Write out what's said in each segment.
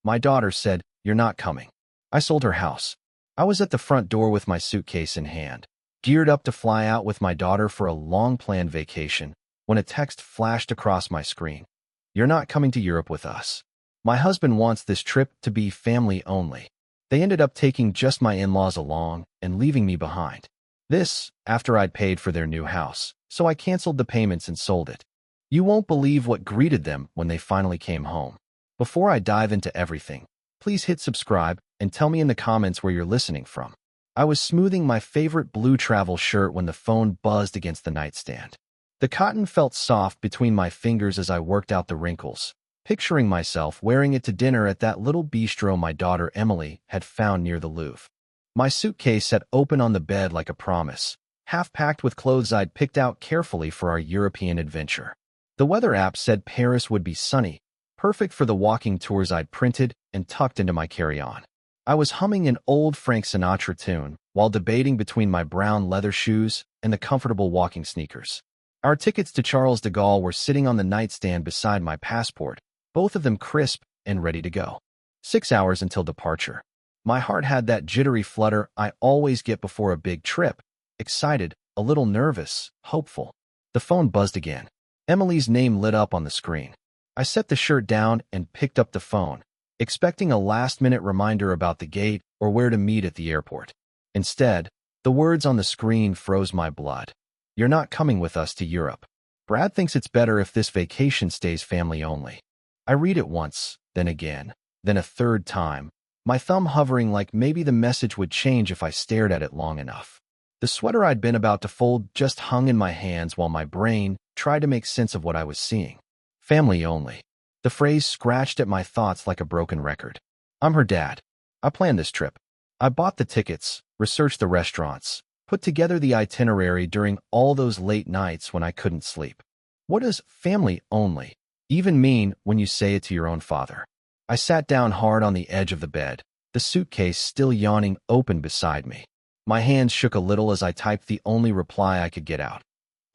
My daughter said, "You're not coming." I sold her house. I was at the front door with my suitcase in hand, geared up to fly out with my daughter for a long-planned vacation, when a text flashed across my screen. "You're not coming to Europe with us. My husband wants this trip to be family only." They ended up taking just my in-laws along and leaving me behind. This, after I'd paid for their new house, so I canceled the payments and sold it. You won't believe what greeted them when they finally came home. Before I dive into everything, please hit subscribe and tell me in the comments where you're listening from. I was smoothing my favorite blue travel shirt when the phone buzzed against the nightstand. The cotton felt soft between my fingers as I worked out the wrinkles, picturing myself wearing it to dinner at that little bistro my daughter Emily had found near the Louvre. My suitcase sat open on the bed like a promise, half packed with clothes I'd picked out carefully for our European adventure. The weather app said Paris would be sunny, perfect for the walking tours I'd printed and tucked into my carry-on. I was humming an old Frank Sinatra tune while debating between my brown leather shoes and the comfortable walking sneakers. Our tickets to Charles de Gaulle were sitting on the nightstand beside my passport, both of them crisp and ready to go. 6 hours until departure. My heart had that jittery flutter I always get before a big trip, excited, a little nervous, hopeful. The phone buzzed again. Emily's name lit up on the screen. I set the shirt down and picked up the phone, expecting a last-minute reminder about the gate or where to meet at the airport. Instead, the words on the screen froze my blood. "You're not coming with us to Europe. Brad thinks it's better if this vacation stays family only." I read it once, then again, then a third time, my thumb hovering like maybe the message would change if I stared at it long enough. The sweater I'd been about to fold just hung in my hands while my brain tried to make sense of what I was seeing. Family only. The phrase scratched at my thoughts like a broken record. I'm her dad. I planned this trip. I bought the tickets, researched the restaurants, put together the itinerary during all those late nights when I couldn't sleep. What does family only even mean when you say it to your own father? I sat down hard on the edge of the bed, the suitcase still yawning open beside me. My hands shook a little as I typed the only reply I could get out.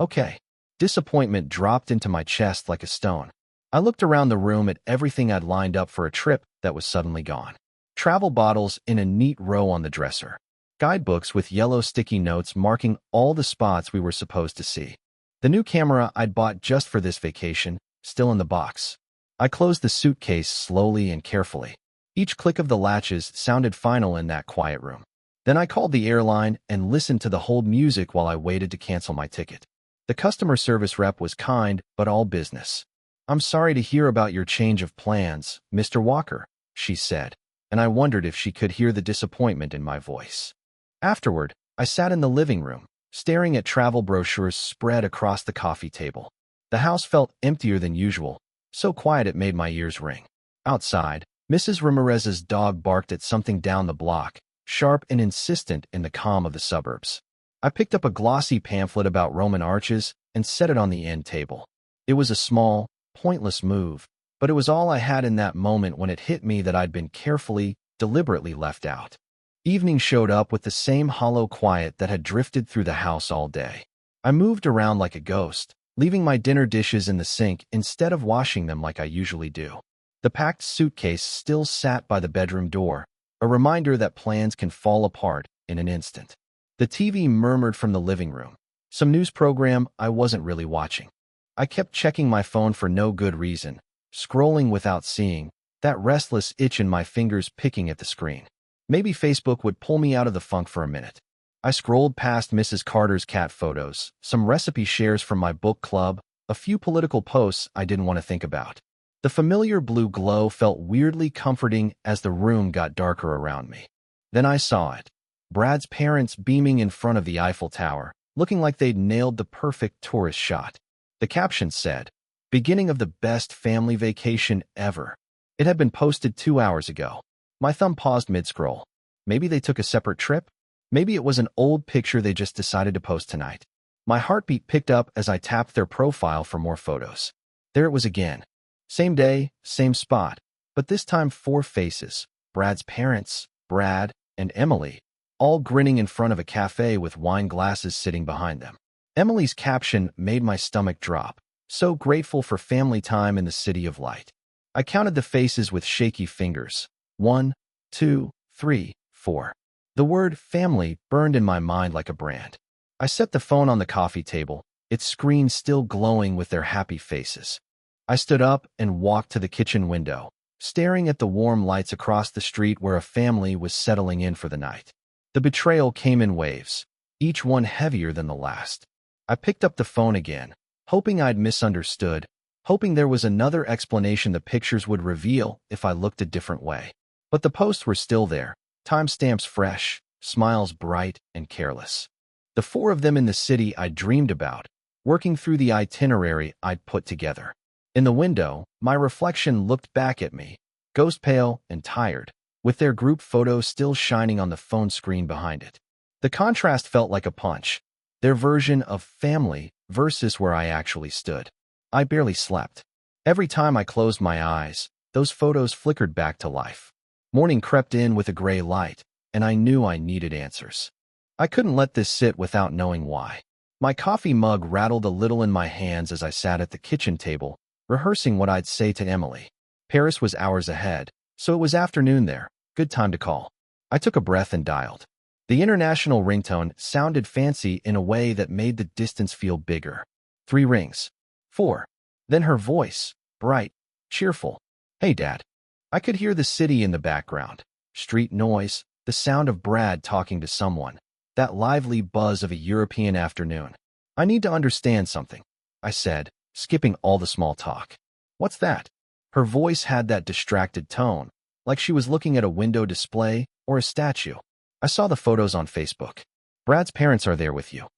"Okay." Disappointment dropped into my chest like a stone. I looked around the room at everything I'd lined up for a trip that was suddenly gone. Travel bottles in a neat row on the dresser. Guidebooks with yellow sticky notes marking all the spots we were supposed to see. The new camera I'd bought just for this vacation, still in the box. I closed the suitcase slowly and carefully. Each click of the latches sounded final in that quiet room. Then I called the airline and listened to the hold music while I waited to cancel my ticket. The customer service rep was kind, but all business. "I'm sorry to hear about your change of plans, Mr. Walker," she said, and I wondered if she could hear the disappointment in my voice. Afterward, I sat in the living room, staring at travel brochures spread across the coffee table. The house felt emptier than usual, so quiet it made my ears ring. Outside, Mrs. Ramirez's dog barked at something down the block, sharp and insistent in the calm of the suburbs. I picked up a glossy pamphlet about Roman arches and set it on the end table. It was a small, pointless move, but it was all I had in that moment when it hit me that I'd been carefully, deliberately left out. Evening showed up with the same hollow quiet that had drifted through the house all day. I moved around like a ghost, leaving my dinner dishes in the sink instead of washing them like I usually do. The packed suitcase still sat by the bedroom door, a reminder that plans can fall apart in an instant. The TV murmured from the living room, some news program I wasn't really watching. I kept checking my phone for no good reason, scrolling without seeing, that restless itch in my fingers picking at the screen. Maybe Facebook would pull me out of the funk for a minute. I scrolled past Mrs. Carter's cat photos, some recipe shares from my book club, a few political posts I didn't want to think about. The familiar blue glow felt weirdly comforting as the room got darker around me. Then I saw it. Brad's parents beaming in front of the Eiffel Tower, looking like they'd nailed the perfect tourist shot. The caption said, "Beginning of the best family vacation ever." It had been posted 2 hours ago. My thumb paused mid-scroll. Maybe they took a separate trip? Maybe it was an old picture they just decided to post tonight. My heartbeat picked up as I tapped their profile for more photos. There it was again. Same day, same spot, but this time 4 faces. Brad's parents, Brad, and Emily, all grinning in front of a cafe with wine glasses sitting behind them. Emily's caption made my stomach drop. "So grateful for family time in the city of light." I counted the faces with shaky fingers. 1, 2, 3, 4. The word family burned in my mind like a brand. I set the phone on the coffee table, its screen still glowing with their happy faces. I stood up and walked to the kitchen window, staring at the warm lights across the street where a family was settling in for the night. The betrayal came in waves, each one heavier than the last. I picked up the phone again, hoping I'd misunderstood, hoping there was another explanation the pictures would reveal if I looked a different way. But the posts were still there, timestamps fresh, smiles bright and careless. The 4 of them in the city I dreamed about, working through the itinerary I'd put together. In the window, my reflection looked back at me, ghost pale and tired, with their group photo still shining on the phone screen behind it. The contrast felt like a punch, their version of family versus where I actually stood. I barely slept. Every time I closed my eyes, those photos flickered back to life. Morning crept in with a gray light, and I knew I needed answers. I couldn't let this sit without knowing why. My coffee mug rattled a little in my hands as I sat at the kitchen table, rehearsing what I'd say to Emily. Paris was hours ahead, so it was afternoon there. Good time to call. I took a breath and dialed. The international ringtone sounded fancy in a way that made the distance feel bigger. 3 rings. 4. Then her voice, bright, cheerful. "Hey, Dad." I could hear the city in the background. Street noise, the sound of Brad talking to someone. That lively buzz of a European afternoon. "I need to understand something," I said, skipping all the small talk. "What's that?" Her voice had that distracted tone, like she was looking at a window display or a statue. "I saw the photos on Facebook. Brad's parents are there with you."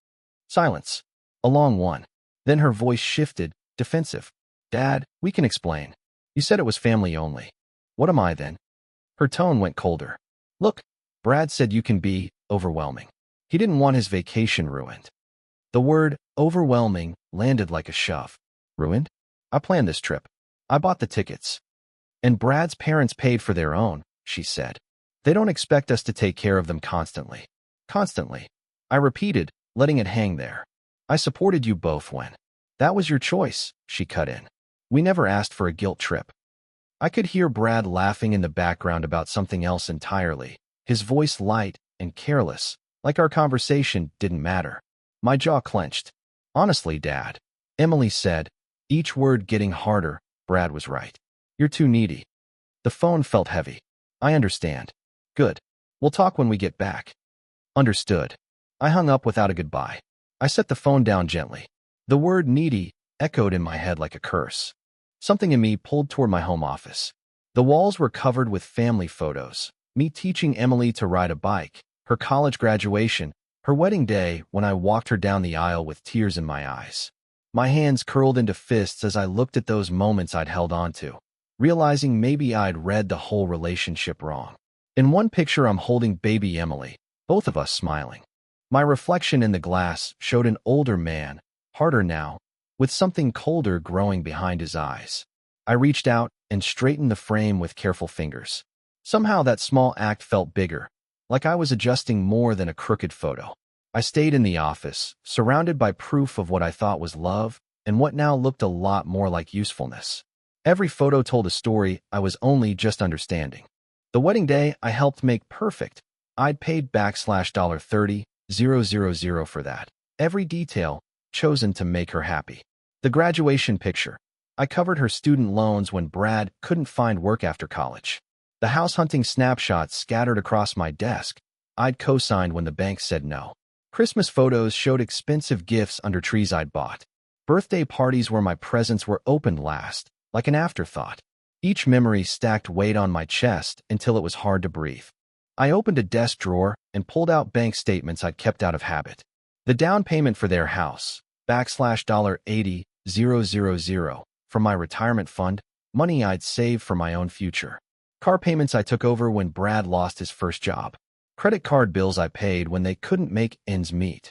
Silence. A long one. Then her voice shifted, defensive. "Dad, we can explain. You said it was family only. What am I then?" Her tone went colder. "Look, Brad said you can be overwhelming. He didn't want his vacation ruined." The word overwhelming landed like a shove. Ruined? I planned this trip. I bought the tickets. "And Brad's parents paid for their own," she said. "They don't expect us to take care of them constantly." Constantly. I repeated, letting it hang there. "I supported you both when." "That was your choice," she cut in. "We never asked for a guilt trip." I could hear Brad laughing in the background about something else entirely, his voice light and careless, like our conversation didn't matter. My jaw clenched. "Honestly, Dad," Emily said, each word getting harder. Brad was right. "You're too needy." The phone felt heavy. "I understand." "Good. We'll talk when we get back." "Understood." I hung up without a goodbye. I set the phone down gently. The word needy echoed in my head like a curse. Something in me pulled toward my home office. The walls were covered with family photos, me teaching Emily to ride a bike, her college graduation, her wedding day when I walked her down the aisle with tears in my eyes. My hands curled into fists as I looked at those moments I'd held on to, realizing maybe I'd read the whole relationship wrong. In one picture, I'm holding baby Emily, both of us smiling. My reflection in the glass showed an older man, harder now, with something colder growing behind his eyes. I reached out and straightened the frame with careful fingers. Somehow that small act felt bigger, like I was adjusting more than a crooked photo. I stayed in the office, surrounded by proof of what I thought was love and what now looked a lot more like usefulness. Every photo told a story I was only just understanding. The wedding day I helped make perfect. I'd paid $30,000 for that. Every detail chosen to make her happy. The graduation picture. I covered her student loans when Brad couldn't find work after college. The house hunting snapshots scattered across my desk. I'd co-signed when the bank said no. Christmas photos showed expensive gifts under trees I'd bought. Birthday parties where my presents were opened last, like an afterthought. Each memory stacked weight on my chest until it was hard to breathe. I opened a desk drawer and pulled out bank statements I'd kept out of habit. The down payment for their house, $80,000, from my retirement fund, money I'd saved for my own future. Car payments I took over when Brad lost his first job. Credit card bills I paid when they couldn't make ends meet.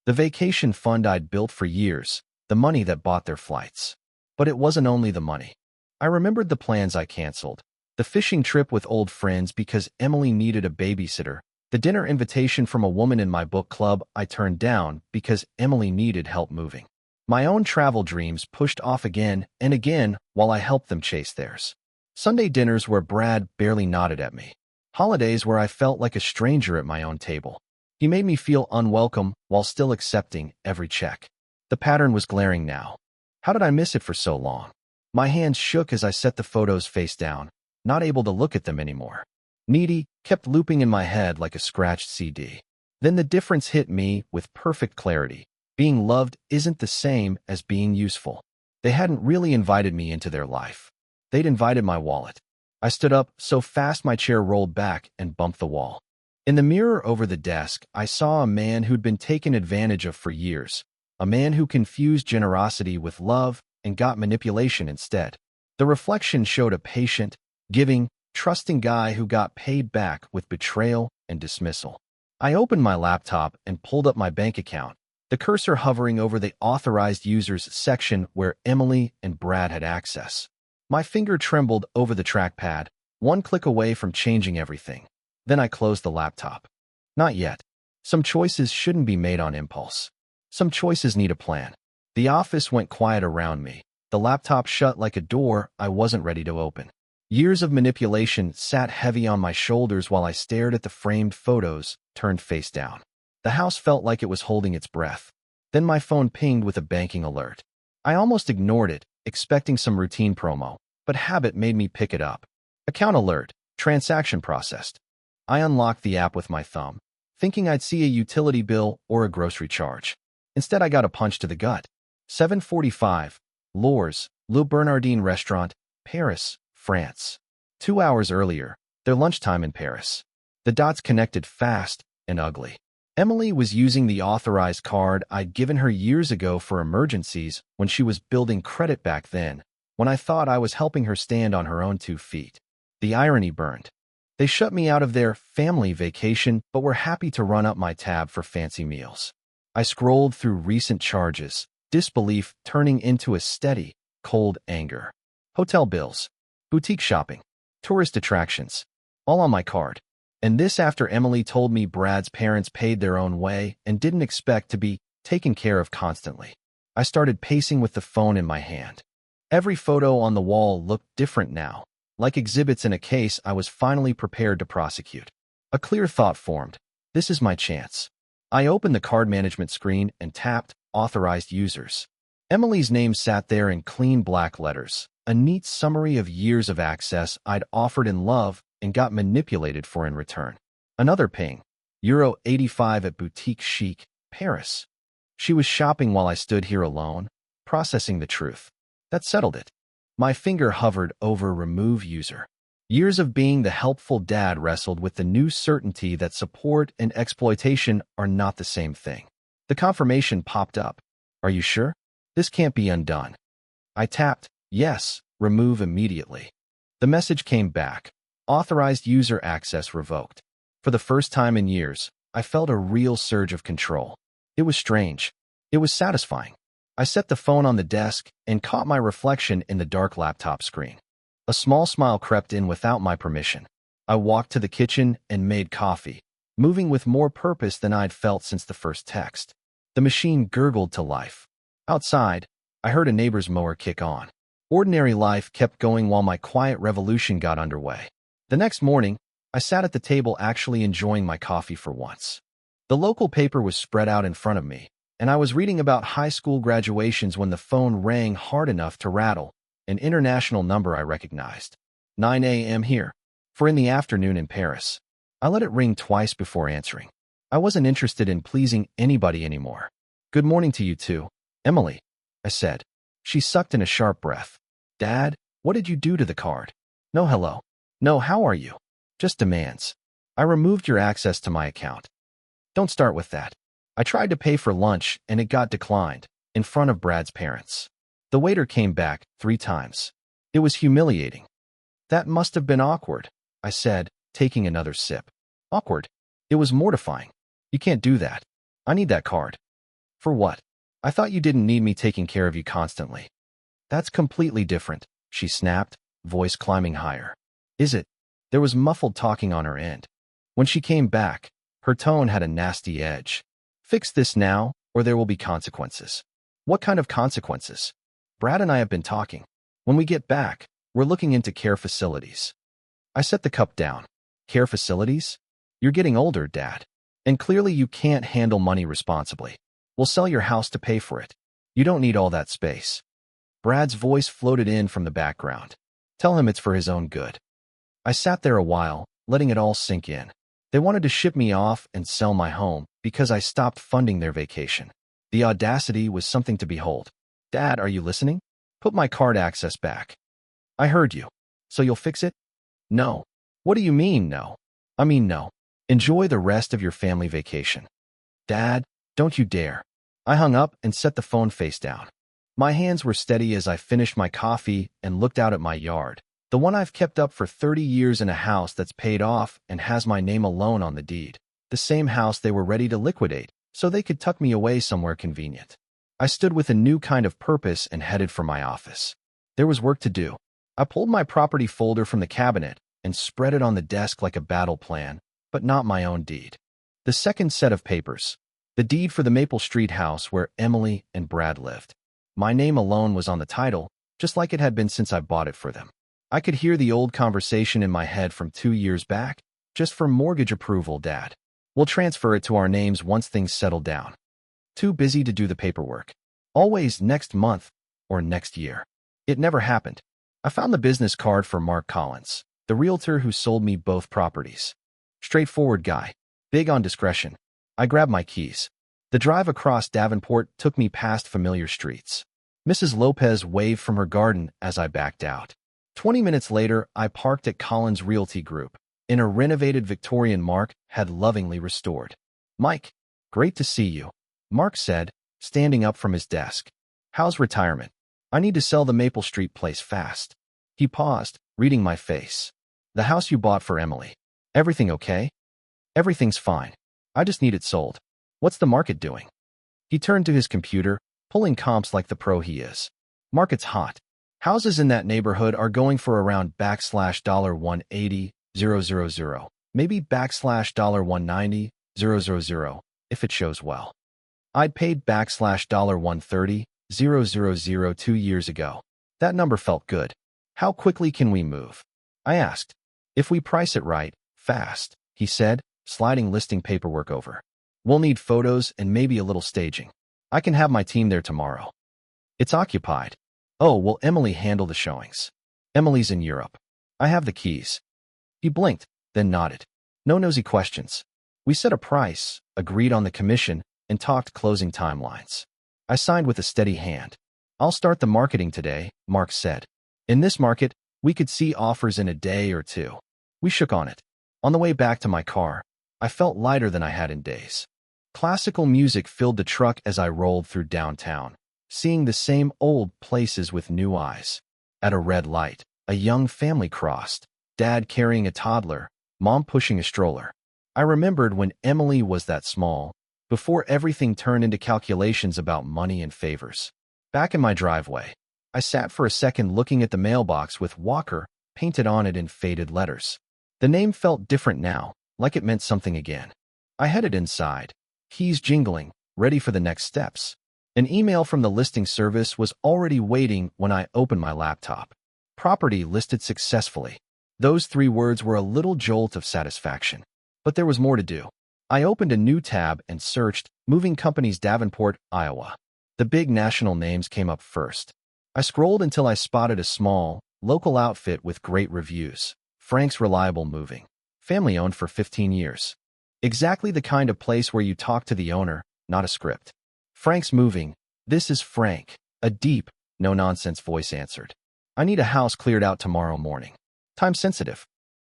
The vacation fund I'd built for years, the money that bought their flights. But it wasn't only the money. I remembered the plans I canceled. The fishing trip with old friends because Emily needed a babysitter. The dinner invitation from a woman in my book club I turned down because Emily needed help moving. My own travel dreams pushed off again and again while I helped them chase theirs. Sunday dinners where Brad barely nodded at me. Holidays where I felt like a stranger at my own table. He made me feel unwelcome while still accepting every check. The pattern was glaring now. How did I miss it for so long? My hands shook as I set the photos face down, not able to look at them anymore. Needy kept looping in my head like a scratched CD. Then the difference hit me with perfect clarity. Being loved isn't the same as being useful. They hadn't really invited me into their life. They'd invited my wallet. I stood up so fast my chair rolled back and bumped the wall. In the mirror over the desk, I saw a man who'd been taken advantage of for years. A man who confused generosity with love and got manipulation instead. The reflection showed a patient, giving, trusting guy who got paid back with betrayal and dismissal. I opened my laptop and pulled up my bank account, the cursor hovering over the authorized users section where Emily and Brad had access. My finger trembled over the trackpad, one click away from changing everything. Then I closed the laptop. Not yet. Some choices shouldn't be made on impulse. Some choices need a plan. The office went quiet around me. The laptop shut like a door I wasn't ready to open. Years of manipulation sat heavy on my shoulders while I stared at the framed photos turned face down. The house felt like it was holding its breath. Then my phone pinged with a banking alert. I almost ignored it, expecting some routine promo, but habit made me pick it up. Account alert, transaction processed. I unlocked the app with my thumb, thinking I'd see a utility bill or a grocery charge. Instead, I got a punch to the gut. 7:45, Lours, Le Bernardin Restaurant, Paris, France. 2 hours earlier, their lunchtime in Paris. The dots connected fast and ugly. Emily was using the authorized card I'd given her years ago for emergencies when she was building credit back then, when I thought I was helping her stand on her own 2 feet. The irony burned. They shut me out of their family vacation, but were happy to run up my tab for fancy meals. I scrolled through recent charges, disbelief turning into a steady, cold anger. Hotel bills, boutique shopping, tourist attractions, all on my card. And this after Emily told me Brad's parents paid their own way and didn't expect to be taken care of constantly. I started pacing with the phone in my hand. Every photo on the wall looked different now, like exhibits in a case I was finally prepared to prosecute. A clear thought formed. This is my chance. I opened the card management screen and tapped Authorized Users. Emily's name sat there in clean black letters, a neat summary of years of access I'd offered in love and got manipulated for in return. Another ping. €85 at Boutique Chic, Paris. She was shopping while I stood here alone, processing the truth. That settled it. My finger hovered over Remove User. Years of being the helpful dad wrestled with the new certainty that support and exploitation are not the same thing. The confirmation popped up. Are you sure? This can't be undone. I tapped, yes, remove immediately. The message came back. Authorized user access revoked. For the first time in years, I felt a real surge of control. It was strange. It was satisfying. I set the phone on the desk and caught my reflection in the dark laptop screen. A small smile crept in without my permission. I walked to the kitchen and made coffee, moving with more purpose than I'd felt since the first text. The machine gurgled to life. Outside, I heard a neighbor's mower kick on. Ordinary life kept going while my quiet revolution got underway. The next morning, I sat at the table actually enjoying my coffee for once. The local paper was spread out in front of me, and I was reading about high school graduations when the phone rang hard enough to rattle, an international number I recognized. 9 a.m. here, for in the afternoon in Paris. I let it ring twice before answering. I wasn't interested in pleasing anybody anymore. Good morning to you too, Emily, I said. She sucked in a sharp breath. Dad, what did you do to the card? No hello. No, how are you? Just demands. I removed your access to my account. Don't start with that. I tried to pay for lunch and it got declined, in front of Brad's parents. The waiter came back 3 times. It was humiliating. That must have been awkward, I said, taking another sip. Awkward? It was mortifying. You can't do that. I need that card. For what? I thought you didn't need me taking care of you constantly. That's completely different, she snapped, voice climbing higher. Is it? There was muffled talking on her end. When she came back, her tone had a nasty edge. Fix this now, or there will be consequences. What kind of consequences? Brad and I have been talking. When we get back, We're looking into care facilities. I set the cup down. Care facilities? You're getting older, Dad. And clearly you can't handle money responsibly. We'll sell your house to pay for it. You don't need all that space. Brad's voice floated in from the background. Tell him it's for his own good. I sat there a while, letting it all sink in. They wanted to ship me off and sell my home because I stopped funding their vacation. The audacity was something to behold. Dad, are you listening? Put my card access back. I heard you. So you'll fix it? No. What do you mean, no? I mean, no. Enjoy the rest of your family vacation. Dad, don't you dare. I hung up and set the phone face down. My hands were steady as I finished my coffee and looked out at my yard, the one I've kept up for 30 years in a house that's paid off and has my name alone on the deed. The same house they were ready to liquidate, so they could tuck me away somewhere convenient. I stood with a new kind of purpose and headed for my office. There was work to do. I pulled my property folder from the cabinet and spread it on the desk like a battle plan, but not my own deed. The second set of papers. The deed for the Maple Street house where Emily and Brad lived. My name alone was on the title, just like it had been since I bought it for them. I could hear the old conversation in my head from 2 years back. Just for mortgage approval, Dad. We'll transfer it to our names once things settle down. Too busy to do the paperwork. Always next month or next year. It never happened. I found the business card for Mark Collins, the realtor who sold me both properties. Straightforward guy, big on discretion. I grabbed my keys. The drive across Davenport took me past familiar streets. Mrs. Lopez waved from her garden as I backed out. 20 minutes later, I parked at Collins Realty Group, in a renovated Victorian Mark had lovingly restored. Mike, great to see you, Mark said, standing up from his desk. How's retirement? I need to sell the Maple Street place fast. He paused, reading my face. The house you bought for Emily. Everything okay? Everything's fine. I just need it sold. What's the market doing? He turned to his computer, pulling comps like the pro he is. Market's hot. Houses in that neighborhood are going for around $180,000, maybe $190,000 if it shows well. I'd paid $130,000 2 years ago. That number felt good. How quickly can we move? I asked. If we price it right, fast, he said, sliding listing paperwork over. We'll need photos and maybe a little staging. I can have my team there tomorrow. It's occupied. Oh, will Emily handle the showings? Emily's in Europe. I have the keys. He blinked, then nodded. No nosy questions. We set a price, agreed on the commission, and talked closing timelines. I signed with a steady hand. I'll start the marketing today, Mark said. In this market, we could see offers in a day or two. We shook on it. On the way back to my car, I felt lighter than I had in days. Classical music filled the truck as I rolled through downtown, seeing the same old places with new eyes. At a red light, a young family crossed, Dad carrying a toddler, Mom pushing a stroller. I remembered when Emily was that small, before everything turned into calculations about money and favors. Back in my driveway, I sat for a second looking at the mailbox with Walker painted on it in faded letters. The name felt different now, like it meant something again. I headed inside, keys jingling, ready for the next steps. An email from the listing service was already waiting when I opened my laptop. Property listed successfully. Those 3 words were a little jolt of satisfaction. But there was more to do. I opened a new tab and searched Moving Companies Davenport, Iowa. The big national names came up first. I scrolled until I spotted a small, local outfit with great reviews. Frank's Reliable Moving. Family owned for 15 years. Exactly the kind of place where you talk to the owner, not a script. Frank's Moving. This is Frank. A deep, no-nonsense voice answered. I need a house cleared out tomorrow morning. Time sensitive.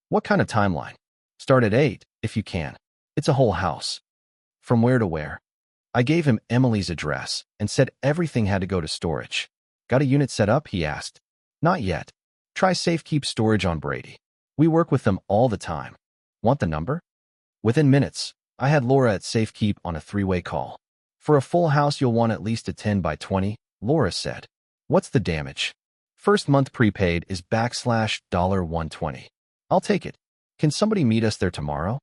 What kind of timeline? Start at 8, if you can. It's a whole house. From where to where? I gave him Emily's address and said everything had to go to storage. Got a unit set up, he asked. Not yet. Try Safekeep Storage on Brady. We work with them all the time. Want the number? Within minutes, I had Laura at Safekeep on a 3-way call. For a full house, you'll want at least a 10 by 20, Laura said. What's the damage? First month prepaid is $120. I'll take it. Can somebody meet us there tomorrow?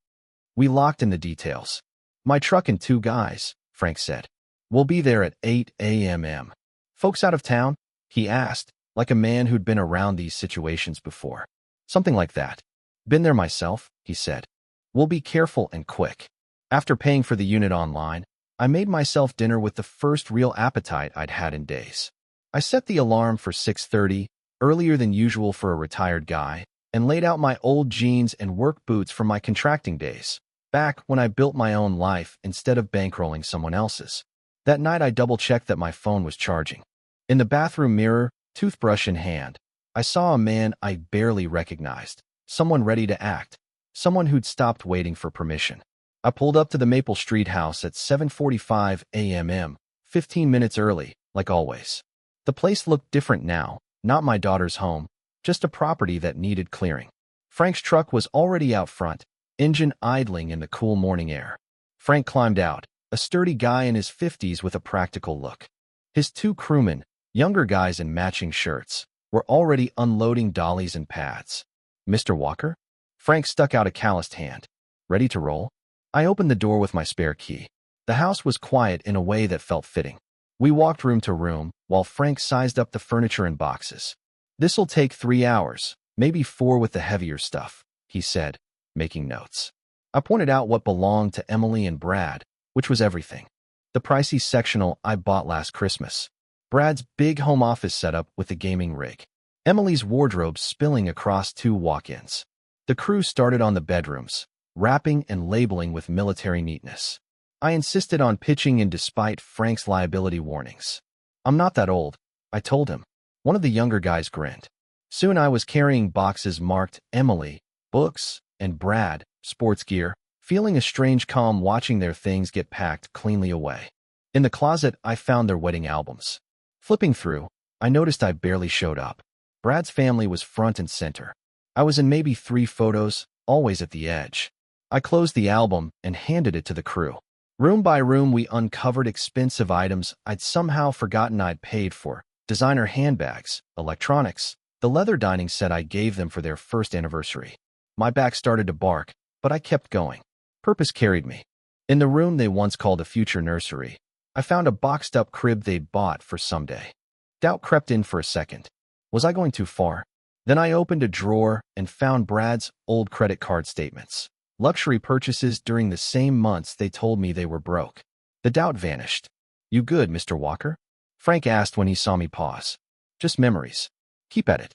We locked in the details. My truck and 2 guys, Frank said. We'll be there at 8 a.m. Folks out of town? He asked, like a man who'd been around these situations before. Something like that. Been there myself, he said. We'll be careful and quick. After paying for the unit online, I made myself dinner with the first real appetite I'd had in days. I set the alarm for 6:30, earlier than usual for a retired guy, and laid out my old jeans and work boots from my contracting days, back when I built my own life instead of bankrolling someone else's. That night I double-checked that my phone was charging. In the bathroom mirror, toothbrush in hand, I saw a man I barely recognized, someone ready to act, someone who'd stopped waiting for permission. I pulled up to the Maple Street house at 7:45 a.m., 15 minutes early, like always. The place looked different now, not my daughter's home, just a property that needed clearing. Frank's truck was already out front, engine idling in the cool morning air. Frank climbed out, a sturdy guy in his 50s with a practical look. His two crewmen, younger guys in matching shirts, were already unloading dollies and pads. "Mr. Walker?" Frank stuck out a calloused hand. "Ready to roll?" I opened the door with my spare key. The house was quiet in a way that felt fitting. We walked room to room, while Frank sized up the furniture in boxes. "This'll take 3 hours, maybe 4 with the heavier stuff," he said, making notes. I pointed out what belonged to Emily and Brad, which was everything. The pricey sectional I bought last Christmas. Brad's big home office setup with a gaming rig. Emily's wardrobe spilling across 2 walk-ins. The crew started on the bedrooms, wrapping and labeling with military neatness. I insisted on pitching in despite Frank's liability warnings. "I'm not that old," I told him. One of the younger guys grinned. Soon I was carrying boxes marked Emily, books, and Brad, sports gear, feeling a strange calm watching their things get packed cleanly away. In the closet, I found their wedding albums. Flipping through, I noticed I barely showed up. Brad's family was front and center. I was in maybe 3 photos, always at the edge. I closed the album and handed it to the crew. Room by room, we uncovered expensive items I'd somehow forgotten I'd paid for. Designer handbags, electronics, the leather dining set I gave them for their first anniversary. My back started to bark, but I kept going. Purpose carried me. In the room they once called a future nursery, I found a boxed-up crib they'd bought for someday. Doubt crept in for a second. Was I going too far? Then I opened a drawer and found Brad's old credit card statements. Luxury purchases during the same months they told me they were broke. The doubt vanished. "You good, Mr. Walker?" Frank asked when he saw me pause. "Just memories. Keep at it."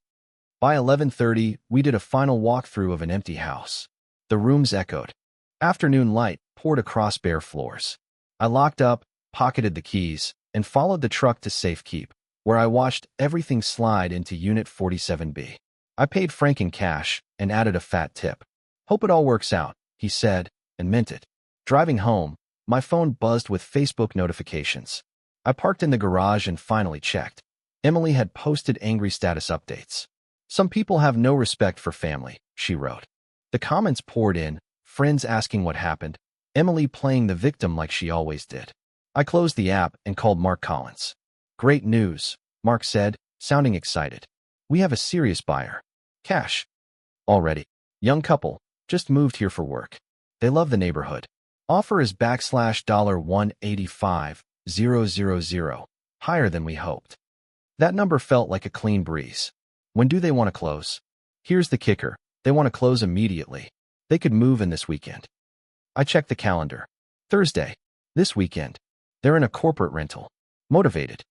By 11:30, we did a final walkthrough of an empty house. The rooms echoed. Afternoon light poured across bare floors. I locked up, pocketed the keys, and followed the truck to safekeep, where I watched everything slide into Unit 47B. I paid Frank in cash and added a fat tip. "Hope it all works out," he said, and meant it. Driving home, my phone buzzed with Facebook notifications. I parked in the garage and finally checked. Emily had posted angry status updates. "Some people have no respect for family," she wrote. The comments poured in, friends asking what happened, Emily playing the victim like she always did. I closed the app and called Mark Collins. "Great news," Mark said, sounding excited. "We have a serious buyer. Cash. Already. Young couple. Just moved here for work. They love the neighborhood. Offer is $185,000, higher than we hoped." That number felt like a clean breeze. "When do they want to close?" "Here's the kicker. They want to close immediately. They could move in this weekend." I checked the calendar. Thursday. This weekend. They're in a corporate rental. Motivated.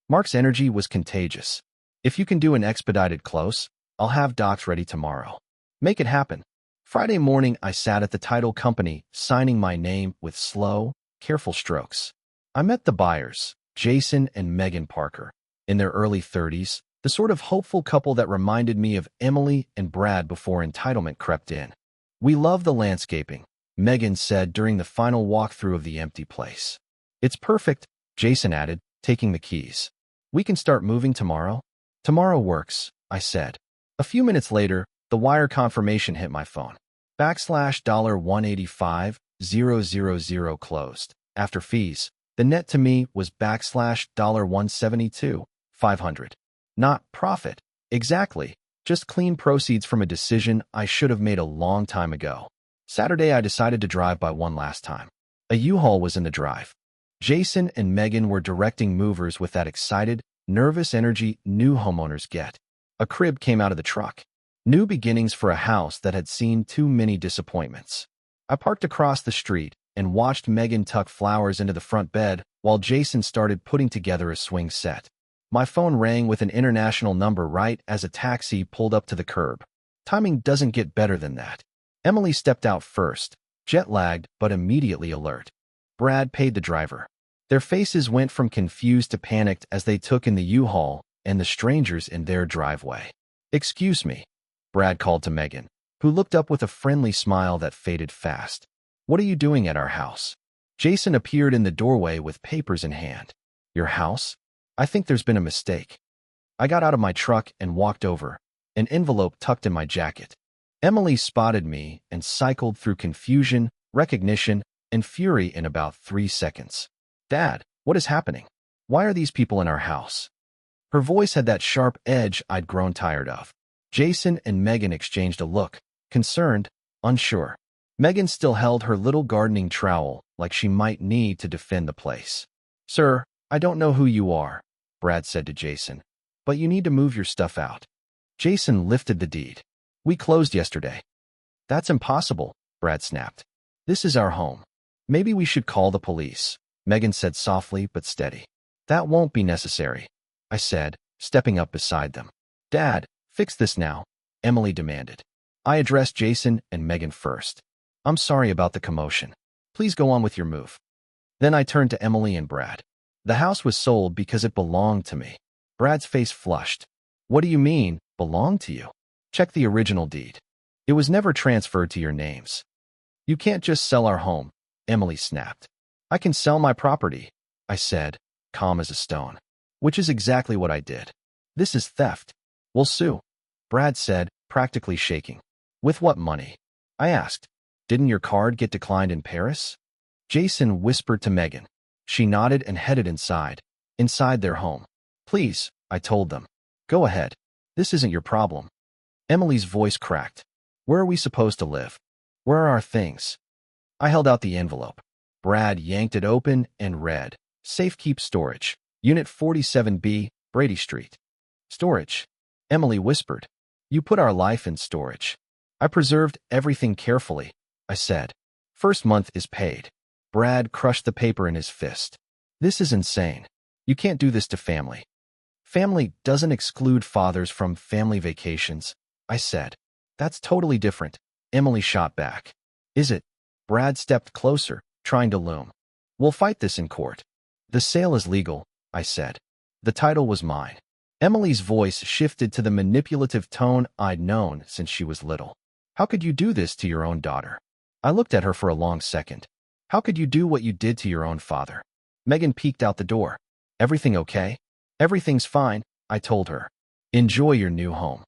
Mark's energy was contagious. "If you can do an expedited close, I'll have docs ready tomorrow. Make it happen." Friday morning, I sat at the title company, signing my name with slow, careful strokes. I met the buyers, Jason and Megan Parker, in their early 30s, the sort of hopeful couple that reminded me of Emily and Brad before entitlement crept in. "We love the landscaping," Megan said during the final walkthrough of the empty place. "It's perfect," Jason added, taking the keys. "We can start moving tomorrow?" "Tomorrow works," I said. A few minutes later, the wire confirmation hit my phone. $185,000 closed. After fees, the net to me was $172,500. Not profit. Exactly. Just clean proceeds from a decision I should have made a long time ago. Saturday, I decided to drive by one last time. A U-Haul was in the drive. Jason and Megan were directing movers with that excited, nervous energy new homeowners get. A crib came out of the truck. New beginnings for a house that had seen too many disappointments. I parked across the street and watched Megan tuck flowers into the front bed while Jason started putting together a swing set. My phone rang with an international number right as a taxi pulled up to the curb. Timing doesn't get better than that. Emily stepped out first, jet-lagged but immediately alert. Brad paid the driver. Their faces went from confused to panicked as they took in the U-Haul and the strangers in their driveway. "Excuse me," Brad called to Megan, who looked up with a friendly smile that faded fast. "What are you doing at our house?" Jason appeared in the doorway with papers in hand. "Your house? I think there's been a mistake." I got out of my truck and walked over, an envelope tucked in my jacket. Emily spotted me and cycled through confusion, recognition, and fury in about 3 seconds. "Dad, what is happening? Why are these people in our house?" Her voice had that sharp edge I'd grown tired of. Jason and Megan exchanged a look, concerned, unsure. Megan still held her little gardening trowel like she might need to defend the place. "Sir, I don't know who you are," Brad said to Jason, "but you need to move your stuff out." Jason lifted the deed. "We closed yesterday." "That's impossible," Brad snapped. "This is our home. Maybe we should call the police," Megan said softly but steady. "That won't be necessary," I said, stepping up beside them. "Dad, fix this now," Emily demanded. I addressed Jason and Megan first. "I'm sorry about the commotion. Please go on with your move." Then I turned to Emily and Brad. "The house was sold because it belonged to me." Brad's face flushed. "What do you mean, belonged to you? Check the original deed. It was never transferred to your names." "You can't just sell our home," Emily snapped. "I can sell my property," I said, calm as a stone. "Which is exactly what I did. This is theft. We'll sue," Brad said, practically shaking. "With what money?" I asked. "Didn't your card get declined in Paris?" Jason whispered to Megan. She nodded and headed inside their home. "Please," I told them. "Go ahead. This isn't your problem." Emily's voice cracked. "Where are we supposed to live? Where are our things?" I held out the envelope. Brad yanked it open and read, "Safekeep Storage, Unit 47B, Brady Street." "Storage?" Emily whispered. "You put our life in storage." "I preserved everything carefully," I said. "First month is paid." Brad crushed the paper in his fist. "This is insane. You can't do this to family." "Family doesn't exclude fathers from family vacations," I said. "That's totally different," Emily shot back. "Is it?" Brad stepped closer, trying to loom. "We'll fight this in court." "The sale is legal," I said. "The title was mine." Emily's voice shifted to the manipulative tone I'd known since she was little. "How could you do this to your own daughter?" I looked at her for a long second. "How could you do what you did to your own father?" Megan peeked out the door. "Everything okay?" "Everything's fine," I told her. "Enjoy your new home."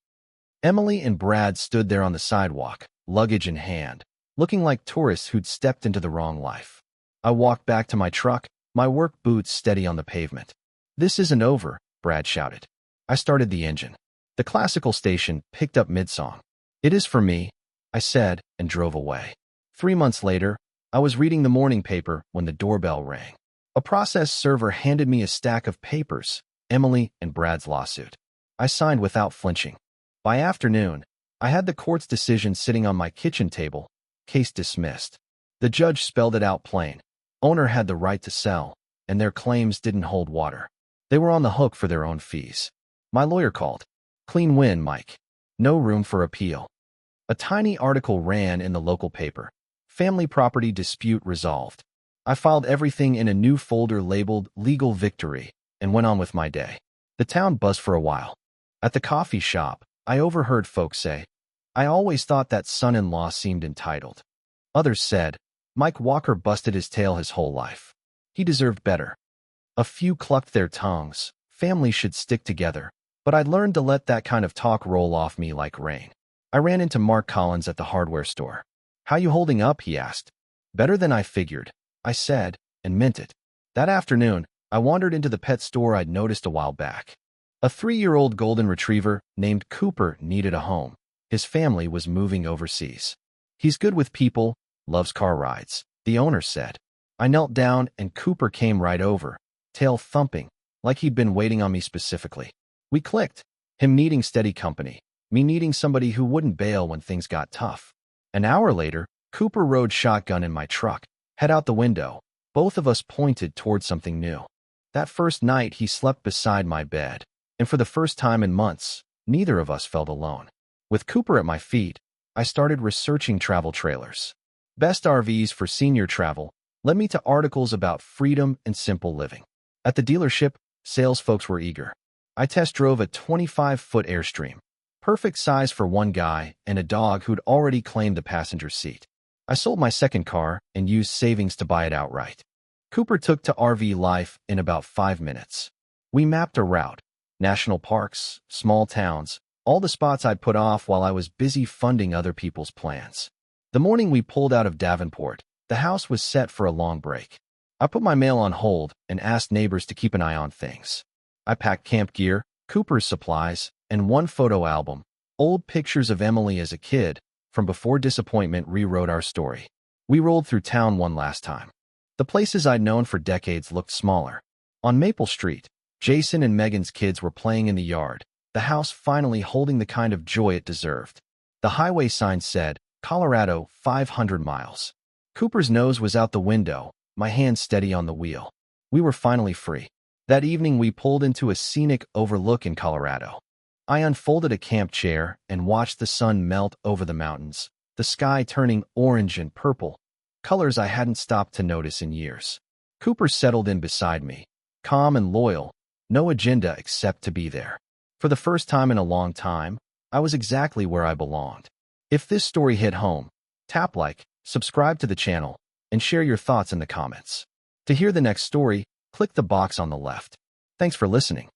Emily and Brad stood there on the sidewalk, luggage in hand, looking like tourists who'd stepped into the wrong life. I walked back to my truck, my work boots steady on the pavement. "This isn't over," Brad shouted. I started the engine. The classical station picked up mid-song. "It is for me," I said, and drove away. 3 months later, I was reading the morning paper when the doorbell rang. A process server handed me a stack of papers, Emily and Brad's lawsuit. I signed without flinching. By afternoon, I had the court's decision sitting on my kitchen table, case dismissed. The judge spelled it out plain. Owner had the right to sell, and their claims didn't hold water. They were on the hook for their own fees. My lawyer called. "Clean win, Mike. No room for appeal." A tiny article ran in the local paper. "Family property dispute resolved." I filed everything in a new folder labeled Legal Victory and went on with my day. The town buzzed for a while. At the coffee shop, I overheard folks say, "I always thought that son-in-law seemed entitled." Others said, "Mike Walker busted his tail his whole life. He deserved better." A few clucked their tongues. Families should stick together. But I learned to let that kind of talk roll off me like rain. I ran into Mark Collins at the hardware store. "How you holding up?" he asked. "Better than I figured," I said, and meant it. That afternoon, I wandered into the pet store I'd noticed a while back. A 3-year-old golden retriever named Cooper needed a home. His family was moving overseas. "He's good with people, loves car rides," the owner said. I knelt down and Cooper came right over, tail thumping, like he'd been waiting on me specifically. We clicked, him needing steady company, me needing somebody who wouldn't bail when things got tough. An hour later, Cooper rode shotgun in my truck, head out the window. Both of us pointed toward something new. That first night, he slept beside my bed, and for the first time in months, neither of us felt alone. With Cooper at my feet, I started researching travel trailers. Best RVs for senior travel led me to articles about freedom and simple living. At the dealership, sales folks were eager. I test drove a 25-foot Airstream, perfect size for one guy and a dog who'd already claimed the passenger seat. I sold my second car and used savings to buy it outright. Cooper took to RV life in about 5 minutes. We mapped a route, national parks, small towns, all the spots I'd put off while I was busy funding other people's plans. The morning we pulled out of Davenport, the house was set for a long break. I put my mail on hold and asked neighbors to keep an eye on things. I packed camp gear, Cooper's supplies, and one photo album, old pictures of Emily as a kid, from before disappointment rewrote our story. We rolled through town one last time. The places I'd known for decades looked smaller. On Maple Street, Jason and Megan's kids were playing in the yard, the house finally holding the kind of joy it deserved. The highway sign said, Colorado, 500 miles. Cooper's nose was out the window, my hand steady on the wheel. We were finally free. That evening we pulled into a scenic overlook in Colorado. I unfolded a camp chair and watched the sun melt over the mountains, the sky turning orange and purple, colors I hadn't stopped to notice in years. Cooper settled in beside me, calm and loyal, no agenda except to be there. For the first time in a long time, I was exactly where I belonged. If this story hit home, tap like, subscribe to the channel, and share your thoughts in the comments. To hear the next story, click the box on the left. Thanks for listening.